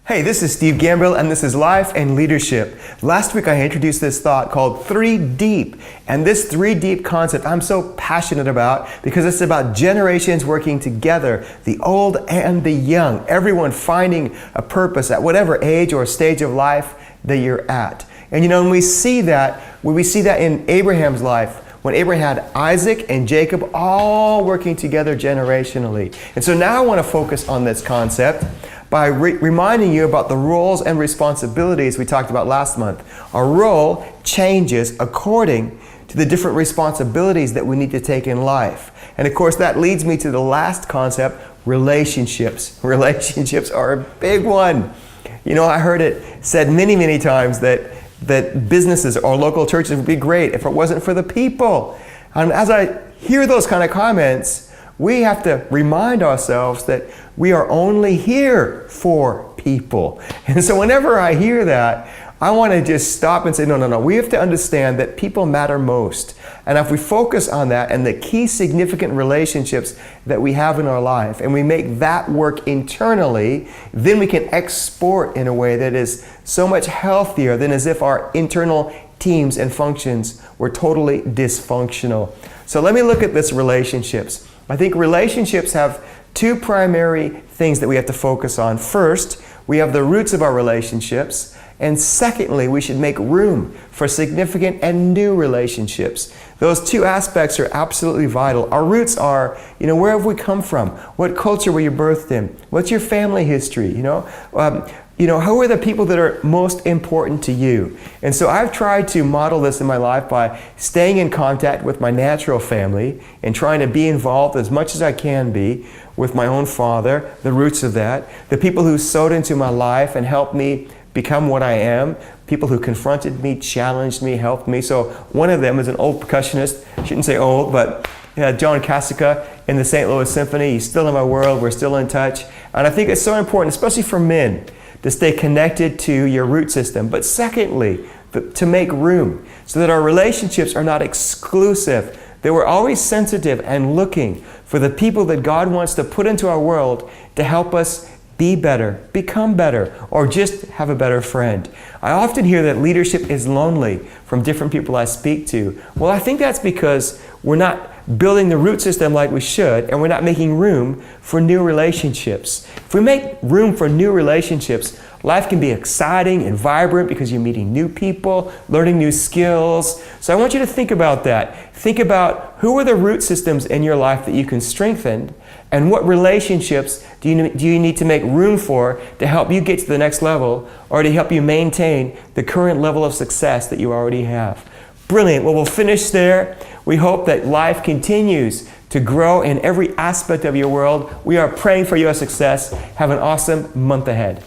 Hey, this is Steve Gambrill, and this is Life and Leadership. Last week I introduced this thought called 3 Deep, and this 3 Deep concept I'm so passionate about because it's about generations working together, the old and the young, everyone finding a purpose at whatever age or stage of life that you're at. And when we see that in Abraham's life, when Abraham had Isaac and Jacob all working together generationally. And so now I want to focus on this concept by reminding you about the roles and responsibilities we talked about last month. Our role changes according to the different responsibilities that we need to take in life. And of course, that leads me to the last concept, relationships. Relationships are a big one. I heard it said many, many times that businesses or local churches would be great if it wasn't for the people. And as I hear those kind of comments, we have to remind ourselves that we are only here for people. And so whenever I hear that, I want to just stop and say, no. We have to understand that people matter most. And if we focus on that and the key significant relationships that we have in our life, and we make that work internally, then we can export in a way that is so much healthier than as if our internal teams and functions were totally dysfunctional. So let me look at this relationships. I think relationships have 2 primary things that we have to focus on. First, we have the roots of our relationships. And secondly, we should make room for significant and new relationships. Those 2 aspects are absolutely vital. Our roots are, where have we come from? What culture were you birthed in? What's your family history? Who are the people that are most important to you? And so I've tried to model this in my life by staying in contact with my natural family and trying to be involved as much as I can be with my own father, the roots of that, the people who sowed into my life and helped me become what I am, people who confronted me, challenged me, helped me. So one of them is an old percussionist, I shouldn't say old, but John Kasica in the St. Louis Symphony. He's still in my world, we're still in touch. And I think it's so important, especially for men, to stay connected to your root system. But secondly, to make room so that our relationships are not exclusive, that we're always sensitive and looking for the people that God wants to put into our world to help us be better, become better, or just have a better friend. I often hear that leadership is lonely from different people I speak to. Well, I think that's because we're not building the root system like we should, and we're not making room for new relationships. If we make room for new relationships, life can be exciting and vibrant because you're meeting new people, learning new skills. So I want you to think about that. Think about who are the root systems in your life that you can strengthen, and what relationships do you need to make room for to help you get to the next level or to help you maintain the current level of success that you already have. Brilliant. Well, we'll finish there. We hope that life continues to grow in every aspect of your world. We are praying for your success. Have an awesome month ahead.